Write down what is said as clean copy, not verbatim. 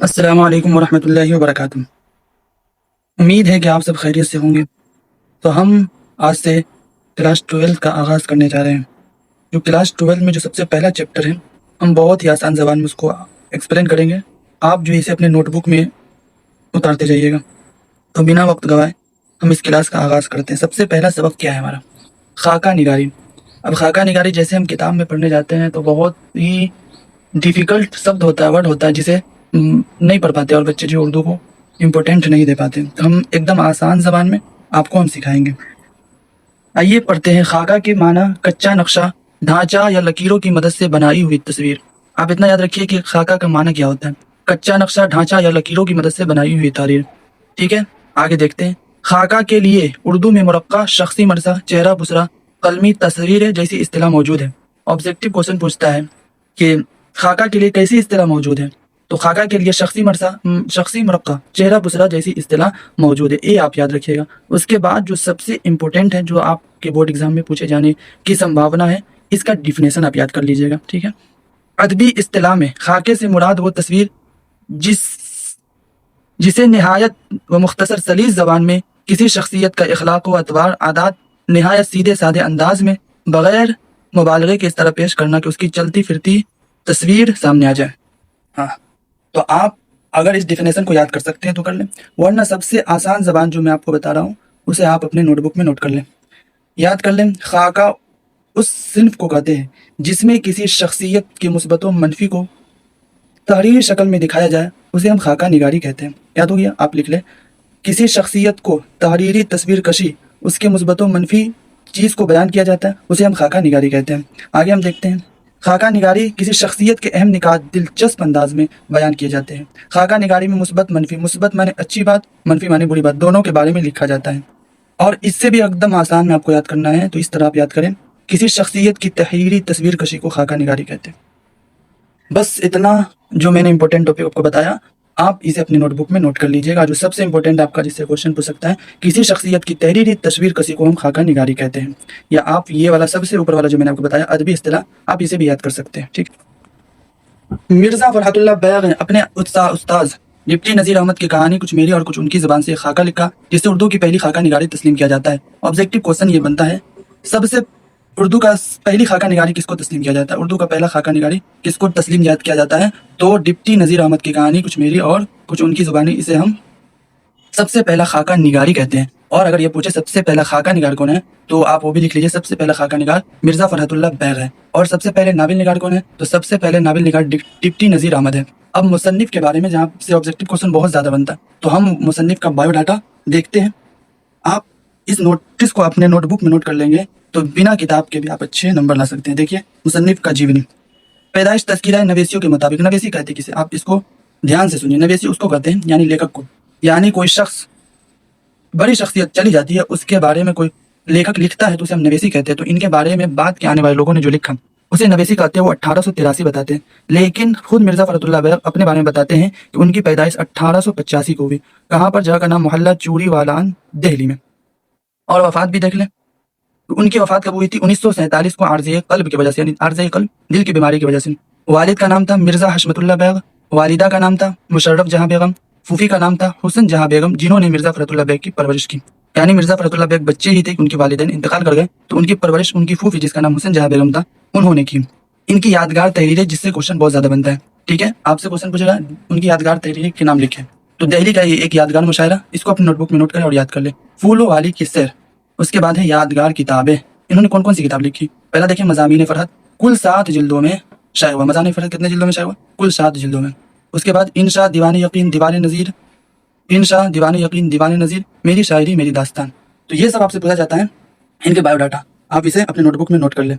السلام علیکم ورحمۃ اللہ وبرکاتہ۔ امید ہے کہ آپ سب خیریت سے ہوں گے۔ تو ہم آج سے کلاس 12 کا آغاز کرنے جا رہے ہیں۔ جو کلاس 12 میں جو سب سے پہلا چیپٹر ہے، ہم بہت ہی آسان زبان میں اس کو ایکسپلین کریں گے۔ آپ جو اسے اپنے نوٹ بک میں اتارتے جائیے گا۔ تو بنا وقت گوائے ہم اس کلاس کا آغاز کرتے ہیں۔ سب سے پہلا سبق کیا ہے ہمارا؟ خاکہ نگاری۔ اب خاکہ نگاری جیسے ہم کتاب میں پڑھنے جاتے ہیں تو بہت ہی ڈیفیکلٹ شبد ہوتا ہے، ورڈ ہوتا ہے جسے نہیں پڑھ پاتے، اور بچے جو اردو کو امپورٹینٹ نہیں دے پاتے، تو ہم ایک دم آسان زبان میں آپ کو ہم سکھائیں گے۔ آئیے پڑھتے ہیں۔ خاکہ کے معنی کچا نقشہ، ڈھانچہ یا لکیروں کی مدد سے بنائی ہوئی تصویر۔ آپ اتنا یاد رکھیے کہ خاکہ کا معنی کیا ہوتا ہے؟ کچا نقشہ، ڈھانچہ یا لکیروں کی مدد سے بنائی ہوئی تحریر۔ ٹھیک ہے، آگے دیکھتے ہیں۔ خاکہ کے لیے اردو میں مرقع، شخصی مرثا، چہرہ بسرا، قلمی تصویر جیسی اصطلاح موجود ہے۔ آبجیکٹو کوشچن پوچھتا ہے کہ خاکہ کے لیے کیسی اصطلاح موجود ہے؟ تو خاکہ کے لیے شخصی مرثا، شخصی مرقع، چہرہ بسرا جیسی اصطلاح موجود ہے۔ یہ آپ یاد رکھیے گا۔ اس کے بعد جو سب سے امپورٹنٹ ہے، جو آپ کے بورڈ ایگزام میں پوچھے جانے کی سمبھاونا ہے، اس کا ڈیفینیشن آپ یاد کر لیجیے گا۔ ٹھیک ہے، ادبی اصطلاح میں خاکے سے مراد وہ تصویر جسے نہایت و مختصر سلیس زبان میں کسی شخصیت کا اخلاق و اطوار، عادات نہایت سیدھے سادے انداز میں بغیر مبالغے کے اس طرح پیش کرنا کہ اس کی چلتی پھرتی تصویر سامنے آ جائے۔ ہاں، تو آپ اگر اس ڈیفینیشن کو یاد کر سکتے ہیں تو کر لیں، ورنہ سب سے آسان زبان جو میں آپ کو بتا رہا ہوں اسے آپ اپنے نوٹ بک میں نوٹ کر لیں، یاد کر لیں۔ خاکہ اس صنف کو کہتے ہیں جس میں کسی شخصیت کے مثبت و منفی کو تحریری شکل میں دکھایا جائے، اسے ہم خاکہ نگاری کہتے ہیں۔ یاد ہو گیا؟ آپ لکھ لیں، کسی شخصیت کو تحریری تصویر کشی، اس کے مثبت و منفی چیز کو بیان کیا جاتا ہے، اسے ہم خاکہ نگاری کہتے ہیں۔ آگے ہم دیکھتے ہیں۔ خاکہ نگاری کسی شخصیت کے اہم نکات دلچسپ انداز میں بیان کیے جاتے ہیں۔ خاکہ نگاری میں مثبت منفی، مثبت معنی اچھی بات، منفی معنی بری بات، دونوں کے بارے میں لکھا جاتا ہے۔ اور اس سے بھی ایک دم آسان میں آپ کو یاد کرنا ہے، تو اس طرح آپ یاد کریں، کسی شخصیت کی تحریری تصویر کشی کو خاکہ نگاری کہتے ہیں۔ بس اتنا جو میں نے امپورٹنٹ ٹاپک آپ کو بتایا، آپ اسے اپنے نوٹ بک میں نوٹ کر لیجیے گا۔ جو سب سے امپورٹنٹ آپ کا جس سے کوشچن پوچھ سکتا ہے، کسی شخصیت کی تحریری تصویر کشی کو ہم خاکہ نگاری کہتے ہیں، یا آپ یہ والا سب سے اوپر والا جو میں نے آپ کو بتایا ادبی اصطلاح، آپ اسے بھی یاد کر سکتے ہیں۔ ٹھیک، مرزا فرحت اللہ بیگ نے اپنے استاذ ڈپٹی نذیر احمد کی کہانی کچھ میری اور کچھ ان کی زبان سے خاکہ لکھا، جسے اردو کی پہلی خاکہ نگاری تسلیم کیا جاتا ہے۔ آبجیکٹو کوشچن یہ بنتا ہے، سب سے اردو کا پہلی خاکہ نگاری کس کو تسلیم کیا جاتا ہے؟ اردو کا پہلا خاکہ نگاری کس کو تسلیم کیا جاتا ہے؟ تو ڈپٹی نذیر احمد کی کہانی کچھ میری اور کچھ ان کی زبانی، اسے ہم سب سے پہلا خاکہ نگاری کہتے ہیں۔ اور اگر یہ پوچھے سب سے پہلا خاکہ نگار کون ہے، تو آپ وہ بھی لکھ لیجیے، سب سے پہلا خاکہ نگار مرزا فرحت اللہ بیگ ہے۔ اور سب سے پہلے ناول نگار کون ہے؟ تو سب سے پہلے ناول نگار ڈپٹی نذیر احمد ہے۔ اب مصنف کے بارے میں، جہاں سے آبجیکٹو کوشچن بہت زیادہ بنتا ہے، تو ہم مصنف کا بایو ڈاٹا دیکھتے ہیں۔ آپ اس نوٹس کو اپنے نوٹ بک میں نوٹ کر لیں گے تو بنا کتاب کے بھی آپ اچھے نمبر لا سکتے ہیں۔ دیکھیے، مصنف کا جیونی، پیدائش تذکرہ نویسیوں کے مطابق۔ نویسی کہتے کسے؟ آپ اس کو دھیان سے سنیے۔ نویسی اس کو کہتے ہیں یعنی لیکھک کو، یعنی کوئی شخص، بڑی شخصیت چلی جاتی ہے، اس کے بارے میں کوئی لیکھک لکھتا ہے تو اسے ہم نویسی کہتے ہیں۔ تو ان کے بارے میں بعد کے آنے والے لوگوں نے جو لکھا اسے نویسی کہتے ہیں۔ وہ 1883 بتاتے ہیں، لیکن خود مرزا فرحت اللہ بیگ اپنے بارے میں بتاتے ہیں کہ ان کی پیدائش 1885 کو ہوئی۔ کہاں پر؟ جگہ کا نام محلہ چوڑی والان، دہلی میں۔ اور وفات بھی دیکھ لیں، ان کی وفات کب ہوئی تھی؟ 1947 کو، عارضہ قلب کی وجہ سے، یعنی عارضہ قلب، دل کی بیماری کی وجہ سے۔ والد کا نام تھا مرزا حشمت اللہ بیگ، والدہ کا نام تھا مشرف جہاں بیگم، پھوپھی کا نام تھا حسن جہاں بیگم، جنہوں نے مرزا فرحت اللہ بیگ کی پرورش کی۔ یعنی مرزا فرحت اللہ بیگ بچے ہی تھے کہ ان کے والدین انتقال کر گئے، تو ان کی پرورش ان کی پھوپھی جس کا نام حسن جہاں بیگم تھا، انہوں نے کی۔ ان کی یادگار تحریریں، جس سے کوشچن بہت زیادہ بنتا ہے۔ ٹھیک ہے، آپ سے کوشچن پوچھے گا ان کی یادگار تحریریں کے نام لکھیں، تو دہلی کا یہ ایک یادگار مشاعرہ، اس کو اپنے نوٹ بک میں نوٹ کریں اور یاد کر لیں۔ پھولوں والی کی سیر، اس کے بعد ہے یادگار کتابیں۔ انہوں نے کون کون سی کتاب لکھی؟ پہلا دیکھیں، مضامین فرحت، کل 7 جلدوں میں شائع ہوا۔ مضامین فرحت کتنے جلدوں میں شائع ہوا؟ کل 7 جلدوں میں۔ اس کے بعد انشاء دیوان یقین دیوان نظیر، انشاء دیوان یقین دیوان نظیر، میری شاعری میری داستان۔ تو یہ سب آپ سے پوچھا جاتا ہے، ان کے بایو ڈاٹا، آپ اسے اپنے نوٹ بک میں نوٹ کر لیں۔